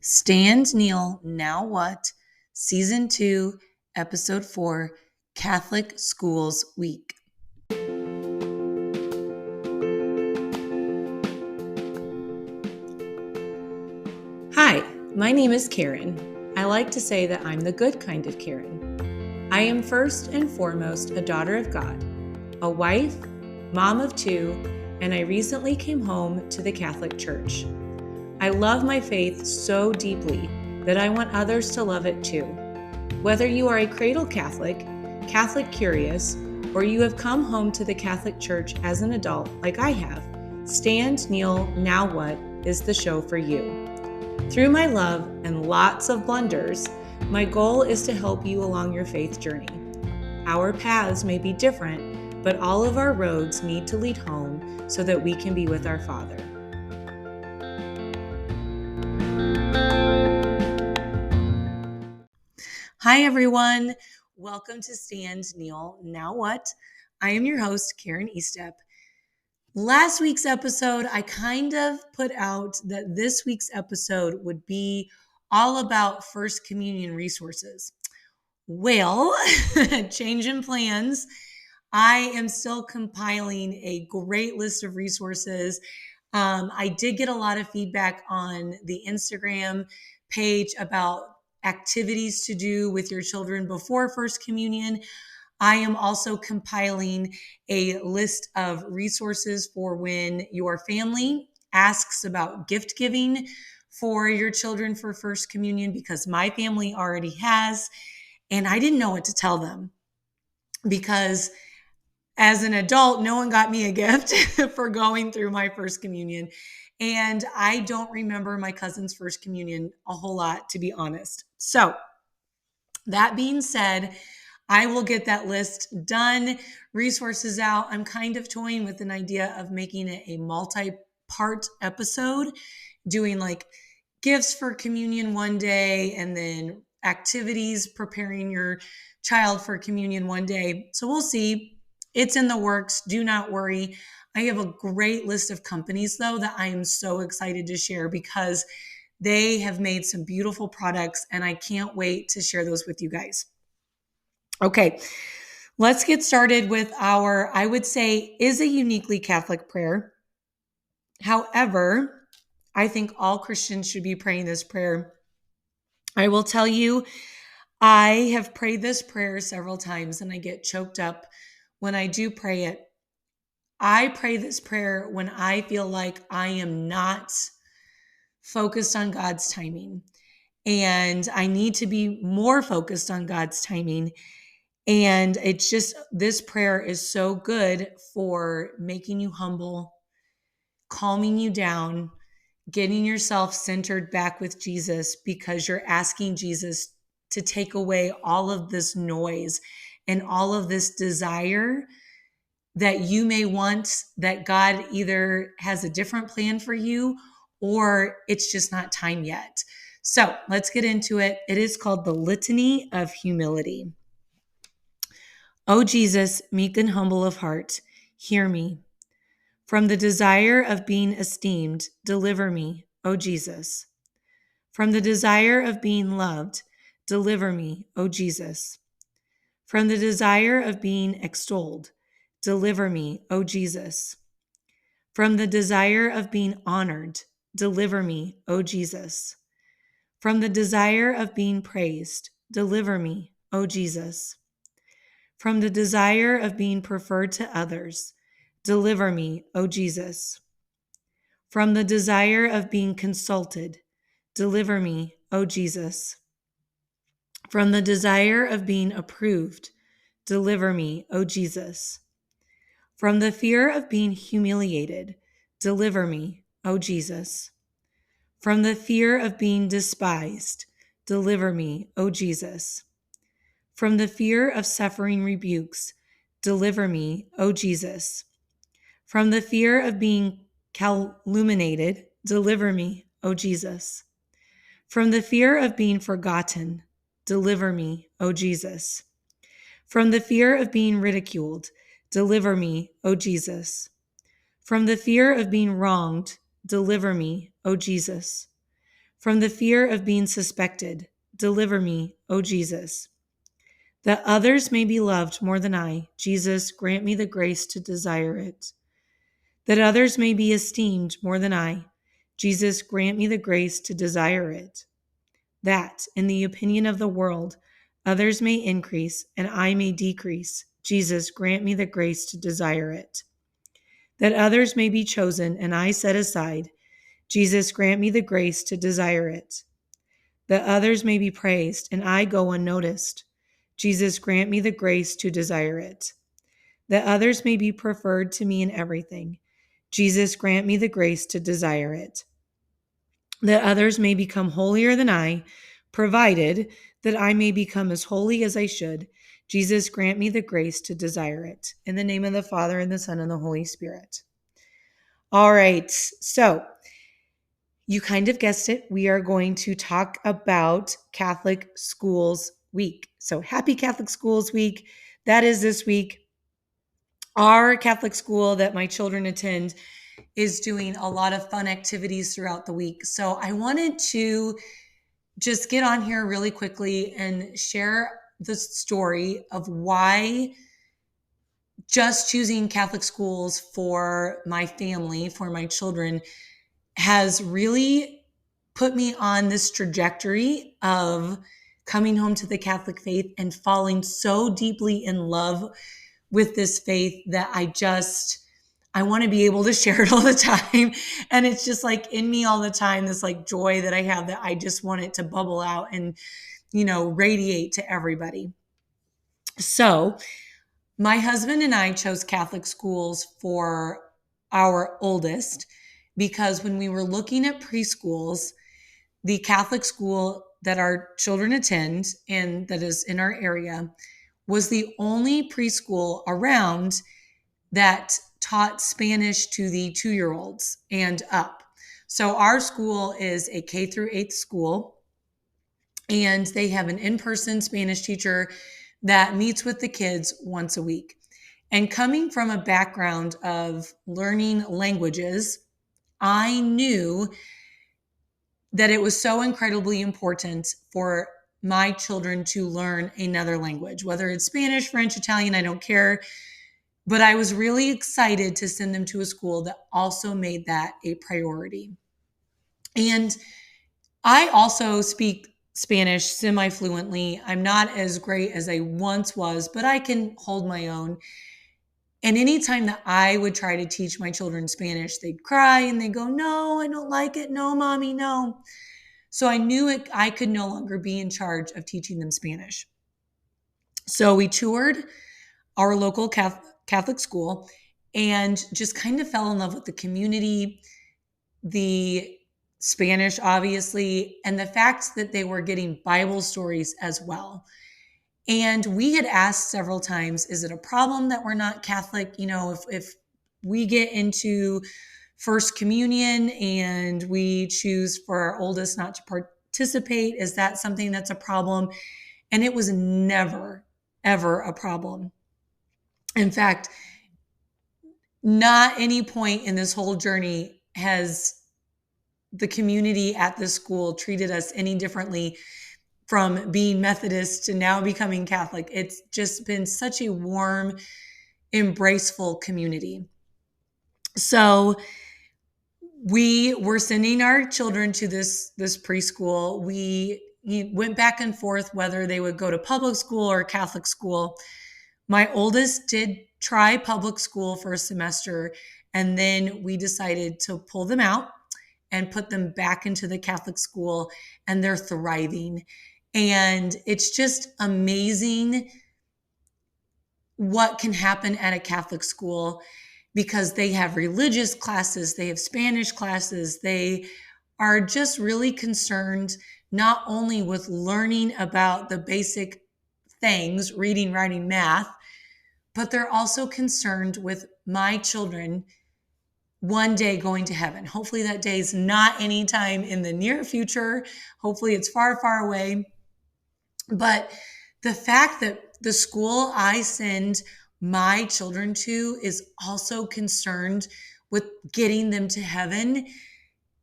Stand, Kneel, Now What? Season 2, Episode 4, Catholic Schools Week. Hi, my name is Karen. I like to say that I'm the good kind of Karen. I am first and foremost a daughter of God, a wife, mom of 2, and I recently came home to the Catholic Church. I love my faith so deeply that I want others to love it too. Whether you are a cradle Catholic, Catholic curious, or you have come home to the Catholic Church as an adult like I have, Stand, Kneel, Now What is the show for you. Through my love and lots of blunders, my goal is to help you along your faith journey. Our paths may be different, but all of our roads need to lead home so that we can be with our Father. Hi, everyone. Welcome to Stand, Kneel, Now What? I am your host, Karen Estep. Last week's episode, I kind of put out that this week's episode would be all about First Communion resources. Well, change in plans. I am still compiling a great list of resources. I did get a lot of feedback on the Instagram page about activities to do with your children before First Communion. I am also compiling a list of resources for when your family asks about gift giving for your children for First Communion, because my family already has, and I didn't know what to tell them because as an adult, no one got me a gift for going through my First Communion. And I don't remember my cousin's First Communion a whole lot, to be honest. So that being said, I will get that list done, resources out. I'm kind of toying with an idea of making it a multi-part episode, doing like gifts for communion one day and then activities preparing your child for communion one day. So we'll see. It's in the works. Do not worry. I have a great list of companies, though, that I am so excited to share because they have made some beautiful products, and I can't wait to share those with you guys. Okay, let's get started with our, I would say, is a uniquely Catholic prayer. However, I think all Christians should be praying this prayer. I will tell you, I have prayed this prayer several times and I get choked up when I do pray it. I pray this prayer when I feel like I am not focused on God's timing, and I need to be more focused on God's timing. And it's just, this prayer is so good for making you humble, calming you down, getting yourself centered back with Jesus, because you're asking Jesus to take away all of this noise and all of this desire that you may want, that God either has a different plan for you or it's just not time yet. So let's get into it. It is called the Litany of Humility. O Jesus, meek and humble of heart, hear me. From the desire of being esteemed, deliver me, O Jesus. From the desire of being loved, deliver me, O Jesus. From the desire of being extolled, deliver me, O Jesus. From the desire of being honored, deliver me, O Jesus. From the desire of being praised, deliver me, O Jesus. From the desire of being preferred to others, deliver me, O Jesus. From the desire of being consulted, deliver me, O Jesus. From the desire of being approved, deliver me, O Jesus. From the fear of being humiliated, deliver me, O Jesus. From the fear of being despised, deliver me, O Jesus. From the fear of suffering rebukes, deliver me, O Jesus. From the fear of being calumniated, deliver me, O Jesus. From the fear of being forgotten, deliver me, O Jesus. From the fear of being ridiculed, deliver me, O Jesus. From the fear of being wronged, deliver me, O Jesus. From the fear of being suspected, deliver me, O Jesus. That others may be loved more than I, Jesus, grant me the grace to desire it. That others may be esteemed more than I, Jesus, grant me the grace to desire it. That, in the opinion of the world, others may increase and I may decrease, Jesus, grant me the grace to desire it. That others may be chosen and I set aside, Jesus, grant me the grace to desire it. That others may be praised and I go unnoticed, Jesus, grant me the grace to desire it. That others may be preferred to me in everything, Jesus, grant me the grace to desire it. That others may become holier than I, provided that I may become as holy as I should, Jesus, grant me the grace to desire it. In the name of the Father, and the Son, and the Holy Spirit. All right, so you kind of guessed it. We are going to talk about Catholic Schools Week. So happy Catholic Schools Week. That is this week. Our Catholic school that my children attend is doing a lot of fun activities throughout the week. So I wanted to just get on here really quickly and share the story of why just choosing Catholic schools for my family, for my children, has really put me on this trajectory of coming home to the Catholic faith and falling so deeply in love with this faith that I want to be able to share it all the time. And it's just like in me all the time, this like joy that I have that I just want it to bubble out and, radiate to everybody. So my husband and I chose Catholic schools for our oldest because when we were looking at preschools, the Catholic school that our children attend and that is in our area was the only preschool around that taught Spanish to the 2-year-olds and up. So our school is a K through 8th school, and they have an in-person Spanish teacher that meets with the kids once a week. And coming from a background of learning languages, I knew that it was so incredibly important for my children to learn another language, whether it's Spanish, French, Italian, I don't care. But I was really excited to send them to a school that also made that a priority. And I also speak Spanish semi-fluently. I'm not as great as I once was, but I can hold my own. And anytime that I would try to teach my children Spanish, they'd cry and they'd go, "No, I don't like it. No, mommy, no." So I knew I could no longer be in charge of teaching them Spanish. So we toured our local Catholic school and just kind of fell in love with the community, the Spanish, obviously, and the fact that they were getting Bible stories as well. And we had asked several times, is it a problem that we're not Catholic? If we get into First Communion and we choose for our oldest not to participate, is that something that's a problem? And it was never, ever a problem. In fact, not any point in this whole journey has the community at this school treated us any differently from being Methodist to now becoming Catholic. It's just been such a warm, embraceful community. So we were sending our children to this preschool. We went back and forth whether they would go to public school or Catholic school. My oldest did try public school for a semester, and then we decided to pull them out and put them back into the Catholic school, and they're thriving. And it's just amazing what can happen at a Catholic school because they have religious classes, they have Spanish classes, they are just really concerned not only with learning about the basic things, reading, writing, math, but they're also concerned with my children one day going to heaven. Hopefully that day is not anytime in the near future. Hopefully it's far, far away. But the fact that the school I send my children to is also concerned with getting them to heaven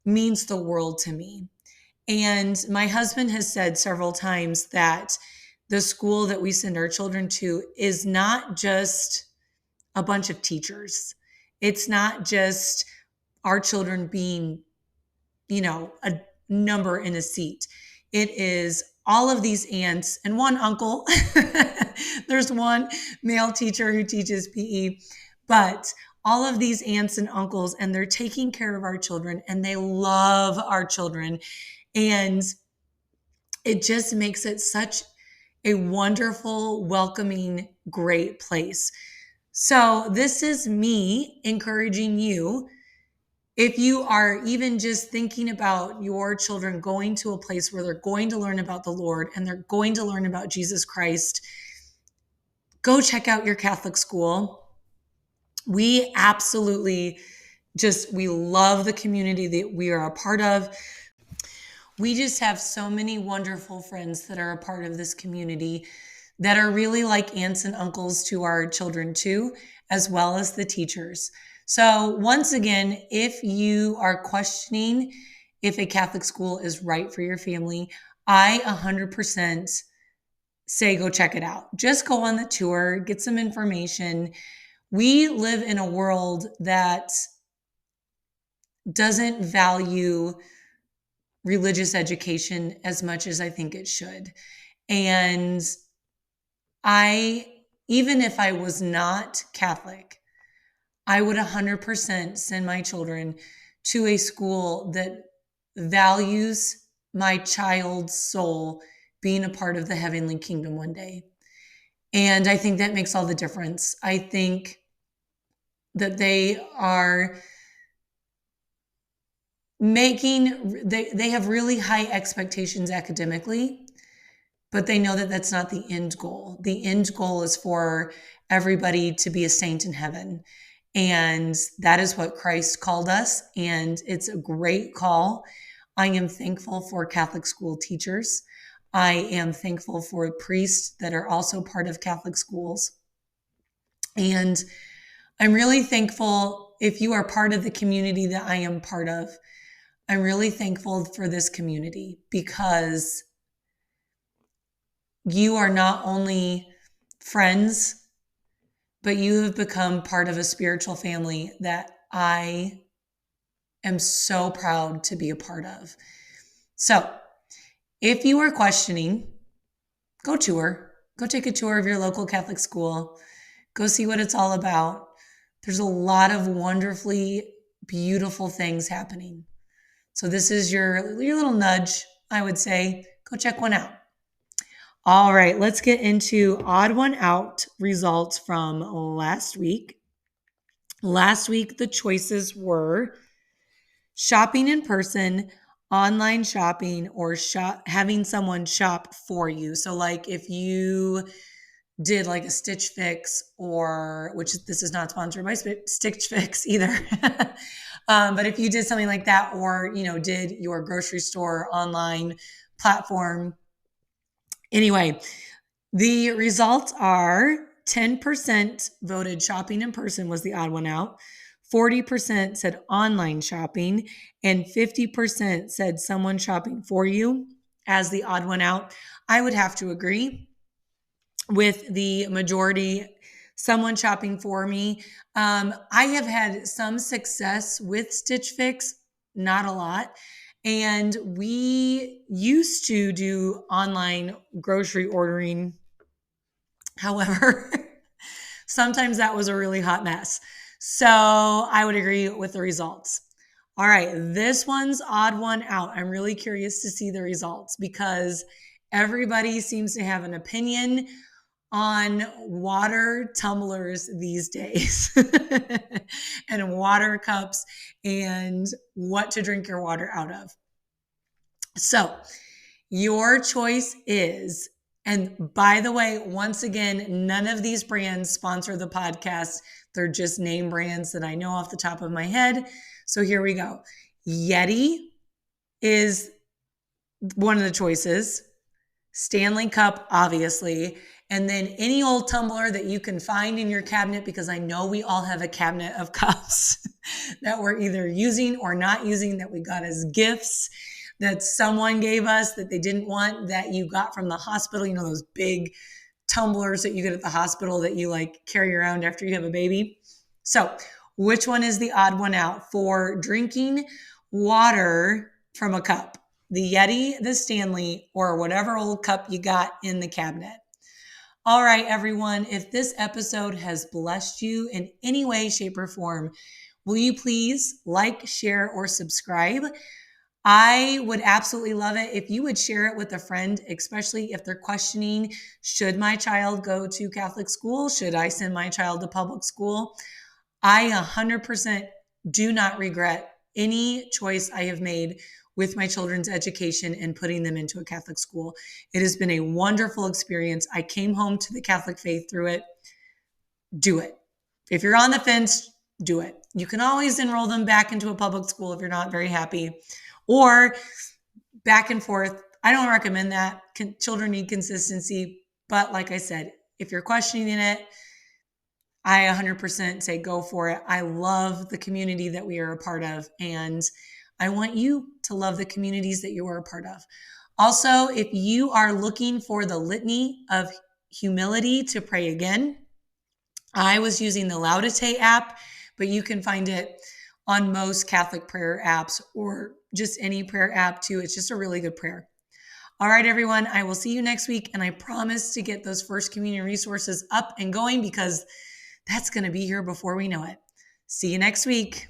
means the world to me. And my husband has said several times that the school that we send our children to is not just a bunch of teachers. It's not just our children being, a number in a seat. It is all of these aunts and one uncle. There's one male teacher who teaches PE, but all of these aunts and uncles, and they're taking care of our children and they love our children. And it just makes it such a wonderful, welcoming, great place. So, this is me encouraging you. If you are even just thinking about your children going to a place where they're going to learn about the Lord and they're going to learn about Jesus Christ, go check out your Catholic school. We absolutely we love the community that we are a part of. We just have so many wonderful friends that are a part of this community that are really like aunts and uncles to our children too, as well as the teachers. So once again, if you are questioning if a Catholic school is right for your family, I 100% say go check it out. Just go on the tour, get some information. We live in a world that doesn't value religious education as much as I think it should. And even if I was not Catholic, I would 100% send my children to a school that values my child's soul being a part of the heavenly kingdom one day. And I think that makes all the difference. I think that they have really high expectations academically, but they know that that's not the end goal. The end goal is for everybody to be a saint in heaven. And that is what Christ called us. And it's a great call. I am thankful for Catholic school teachers. I am thankful for priests that are also part of Catholic schools. And I'm really thankful if you are part of the community that I am part of. I'm really thankful for this community because you are not only friends, but you have become part of a spiritual family that I am so proud to be a part of. So if you are questioning, go tour. Go take a tour of your local Catholic school. Go see what it's all about. There's a lot of wonderfully beautiful things happening. So this is your little nudge, I would say. Go check one out. All right, let's get into odd one out results from last week. Last week, the choices were shopping in person, online shopping, or having someone shop for you. So like if you did like a Stitch Fix which this is not sponsored by Stitch Fix either. But if you did something like that or, did your grocery store online platform. Anyway, the results are 10% voted shopping in person was the odd one out. 40% said online shopping and 50% said someone shopping for you as the odd one out. I would have to agree with the majority, someone shopping for me. I have had some success with Stitch Fix, not a lot. And we used to do online grocery ordering. However, sometimes that was a really hot mess. So I would agree with the results. All right, this one's odd one out. I'm really curious to see the results because everybody seems to have an opinion on water tumblers these days and water cups and what to drink your water out of. So your choice is, and by the way, once again, none of these brands sponsor the podcast. They're just name brands that I know off the top of my head. So here we go. Yeti is one of the choices. Stanley Cup, obviously. And then any old tumbler that you can find in your cabinet, because I know we all have a cabinet of cups that we're either using or not using that we got as gifts. that someone gave us that they didn't want, that you got from the hospital, those big tumblers that you get at the hospital that you like carry around after you have a baby. So which one is the odd one out for drinking water from a cup? The Yeti, the Stanley, or whatever old cup you got in the cabinet. All right, everyone, if this episode has blessed you in any way, shape, or form, will you please like, share, or subscribe? I would absolutely love it if you would share it with a friend, especially if they're questioning, should my child go to Catholic school? Should I send my child to public school? I 100% do not regret any choice I have made with my children's education and putting them into a Catholic school. It has been a wonderful experience. I came home to the Catholic faith through it. Do it. If you're on the fence, do it. You can always enroll them back into a public school if you're not very happy, or back and forth. I don't recommend that. Children need consistency. But like I said, if you're questioning it, I 100% say go for it. I love the community that we are a part of, and I want you to love the communities that you are a part of. Also, if you are looking for the Litany of Humility to pray again, I was using the Laudate app, but you can find it on most Catholic prayer apps or just any prayer app too. It's just a really good prayer. All right, everyone, I will see you next week, and I promise to get those First Communion resources up and going because that's going to be here before we know it. See you next week.